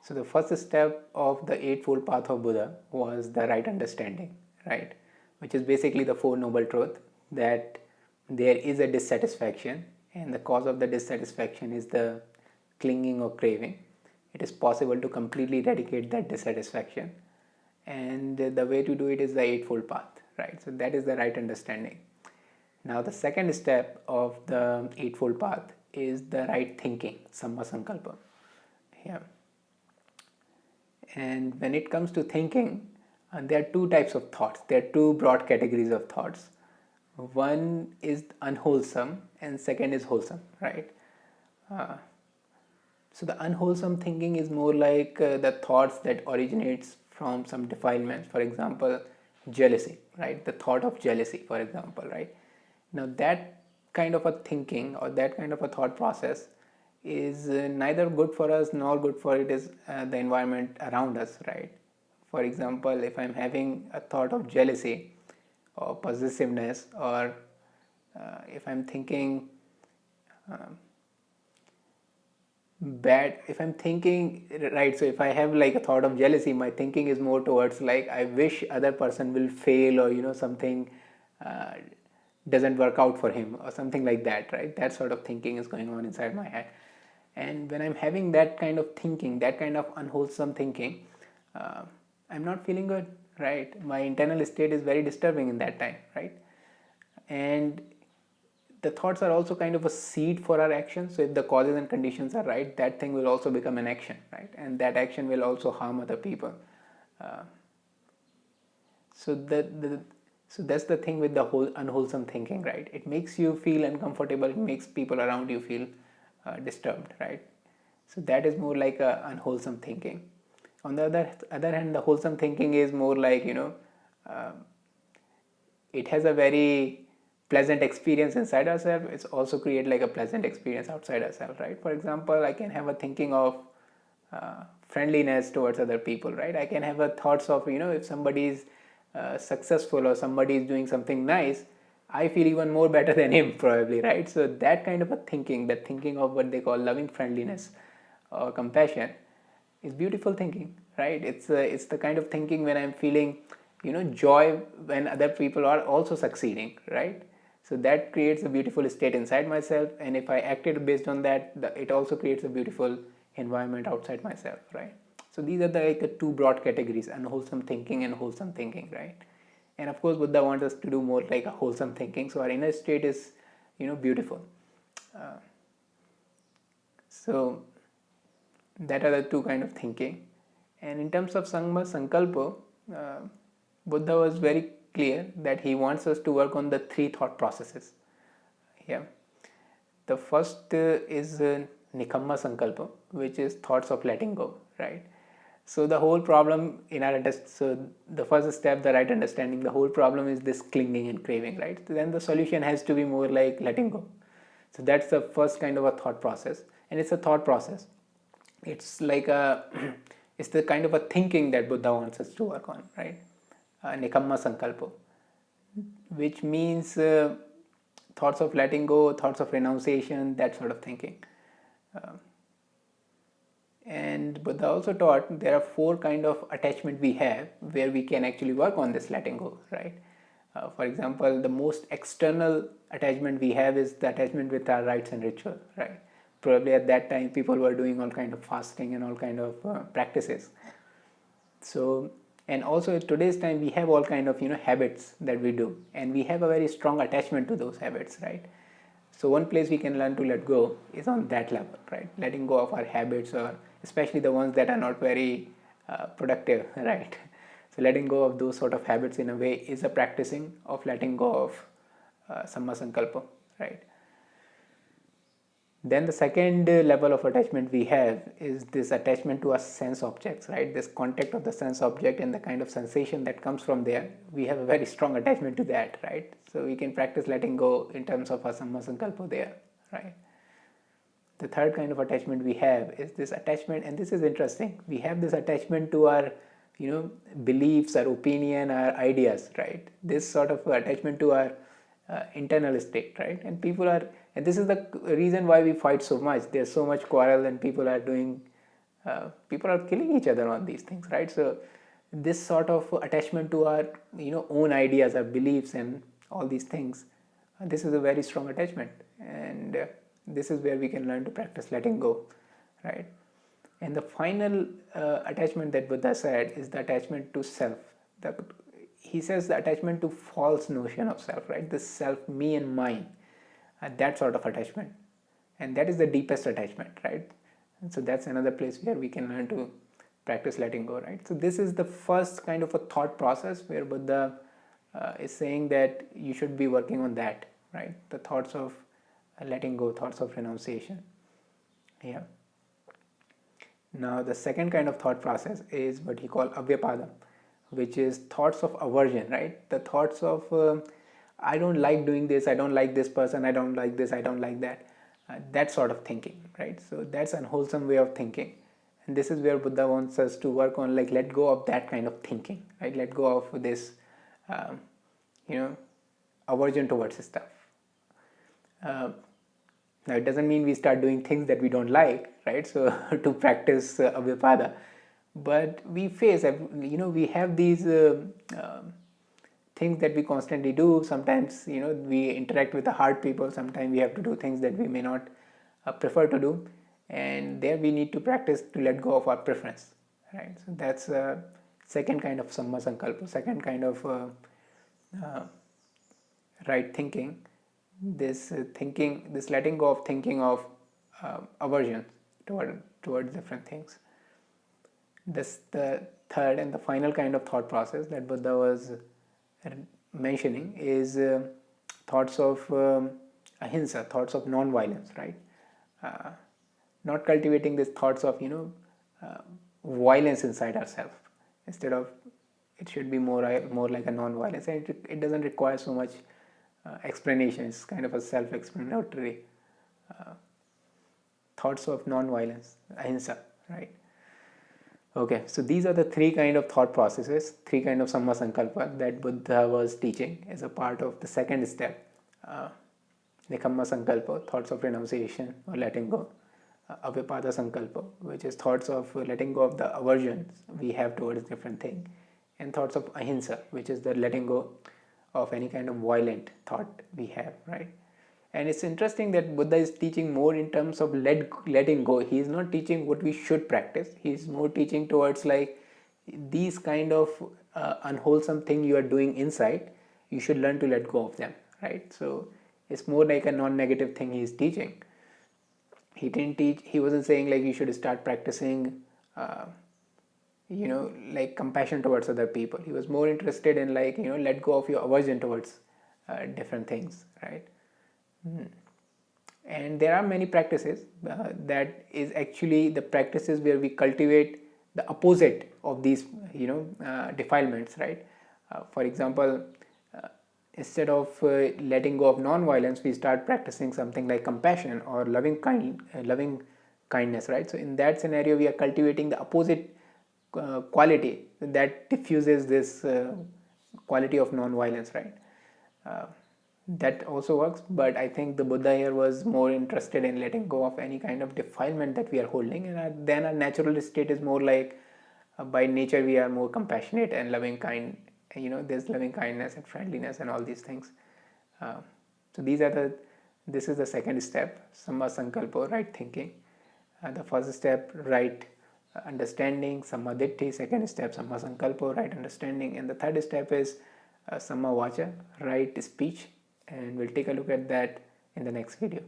So the first step of the Eightfold Path of Buddha was the right understanding, right? Which is basically the Four Noble Truths, that there is a dissatisfaction, and the cause of the dissatisfaction is the clinging or craving. It is possible to completely eradicate that dissatisfaction, and the way to do it is the Eightfold Path, right? So that is the right understanding. Now the second step of the Eightfold Path is the right thinking, samma sankalpa. Yeah. And when it comes to thinking, there are two types of thoughts. There are two broad categories of thoughts. One is unwholesome and second is wholesome, right? So the unwholesome thinking is more like the thoughts that originates from some defilements. For example, jealousy, right? The thought of jealousy, for example, right? Now that kind of a thinking or that kind of a thought process is neither good for us nor good for it is the environment around us, right? For example, if I'm having a thought of jealousy or possessiveness, or if I'm thinking bad, if I'm thinking, right, so if I have like a thought of jealousy, my thinking is more towards like I wish other person will fail, or something doesn't work out for him or something like that, right? That sort of thinking is going on inside my head. And when I'm having that kind of thinking, that kind of unwholesome thinking, I'm not feeling good, right? My internal state is very disturbing in that time, right? And the thoughts are also kind of a seed for our actions. So if the causes and conditions are right, that thing will also become an action, right? And that action will also harm other people. So that's the thing with the whole unwholesome thinking, right? It makes you feel uncomfortable. It makes people around you feel disturbed, right? So that is more like a unwholesome thinking. On the other hand, the wholesome thinking is more like it has a very pleasant experience inside ourselves. It's also create like a pleasant experience outside ourselves, right? For example, I can have a thinking of friendliness towards other people, right? I can have a thoughts of if somebody is successful or somebody is doing something nice, I feel even more better than him probably, right? So that kind of a thinking, that thinking of what they call loving friendliness or compassion, is beautiful thinking, right? It's the kind of thinking when I'm feeling joy when other people are also succeeding, right? So that creates a beautiful state inside myself, and if I acted based on that, it also creates a beautiful environment outside myself, right? So these are the two broad categories: unwholesome thinking and wholesome thinking, right? And of course Buddha wants us to do more like a wholesome thinking, so our inner state is beautiful. So that are the two kind of thinking. And in terms of samma sankalpa, Buddha was very clear that he wants us to work on the three thought processes. Yeah, the first is nikamma sankalpa, which is thoughts of letting go, right? So the whole problem in our so the first step, the right understanding, the whole problem is this clinging and craving, right? So then the solution has to be more like letting go. So that's the first kind of a thought process, and it's a thought process. It's like it's the kind of a thinking that Buddha wants us to work on, right? Nikamma sankalpa, which means thoughts of letting go, thoughts of renunciation, that sort of thinking. And Buddha also taught there are four kind of attachment we have where we can actually work on this letting go, right? For example, the most external attachment we have is the attachment with our rites and ritual, right? Probably at that time people were doing all kind of fasting and all kind of practices. So, and also at today's time we have all kind of habits that we do, and we have a very strong attachment to those habits, right? So one place we can learn to let go is on that level, right? Letting go of our habits, or especially the ones that are not very productive, right? So letting go of those sort of habits in a way is a practicing of letting go of samma sankalpa, right? Then the second level of attachment we have is this attachment to our sense objects, right? This contact of the sense object and the kind of sensation that comes from there. We have a very strong attachment to that, right? So we can practice letting go in terms of our samma sankalpa there, right? The third kind of attachment we have is this attachment, and this is interesting. We have this attachment to our, beliefs, our opinion, our ideas, right? This sort of attachment to our internal state, right? And this is the reason why we fight so much. There's so much quarrel, and people are doing people are killing each other on these things, right? So this sort of attachment to our own ideas, our beliefs, and all these things, this is a very strong attachment, and this is where we can learn to practice letting go, right? And the final attachment that Buddha said is the attachment to self. He says the attachment to false notion of self, right? This self, me and mine, that sort of attachment, and that is the deepest attachment, right? And so that's another place where we can learn to practice letting go, right? So this is the first kind of a thought process where Buddha is saying that you should be working on that, right? The thoughts of letting go, thoughts of renunciation. Yeah. Now the second kind of thought process is what he called avyapada, which is thoughts of aversion, right? The thoughts of I don't like doing this, I don't like this person, I don't like this, I don't like that. That sort of thinking, right? So that's an unwholesome way of thinking, and this is where Buddha wants us to work on, like, let go of that kind of thinking, right? Let go of this aversion towards stuff. Now it doesn't mean we start doing things that we don't like, right? So to practice avyapada, but we face, we have these things that we constantly do. Sometimes we interact with the hard people, sometimes we have to do things that we may not prefer to do, and there we need to practice to let go of our preference, right? So that's second kind of samma sankalpa, second kind of right thinking. This thinking, this letting go of thinking of aversion towards different things. This the third and the final kind of thought process that Buddha was mentioning is thoughts of ahimsa, thoughts of non-violence, right? Not cultivating these thoughts of violence inside ourselves. Instead of, it should be more like a non-violence, and it doesn't require so much explanation. It's kind of a self-explanatory thoughts of non-violence, ahimsa, right? Okay, so these are the three kind of thought processes, three kind of samma sankalpa that Buddha was teaching as a part of the second step, nikamma sankalpa, thoughts of renunciation or letting go, avyapada sankalpa, which is thoughts of letting go of the aversions we have towards different things, and thoughts of ahimsa, which is the letting go of any kind of violent thought we have, right? And it's interesting that Buddha is teaching more in terms of letting go. He is not teaching what we should practice. He is more teaching towards, like, these kind of unwholesome thing you are doing inside, you should learn to let go of them, right? So it's more like a non-negative thing he is teaching. He wasn't saying like you should start practicing like compassion towards other people. He was more interested in, like, let go of your aversion towards different things, right? And there are many practices that is actually the practices where we cultivate the opposite of these defilements, right? For example, instead of letting go of non-violence, we start practicing something like compassion or loving kindness, right? So in that scenario, we are cultivating the opposite quality that diffuses this quality of non-violence, right? That also works, but I think the Buddha here was more interested in letting go of any kind of defilement that we are holding, and then our natural state is more like, by nature we are more compassionate and loving kind. There's loving kindness and friendliness and all these things. So this is the second step, samma sankalpa, right thinking. The first step, right understanding, samma ditti. Second step, samma sankalpa, right understanding. And the third step is samma vaca, right speech. And we'll take a look at that in the next video.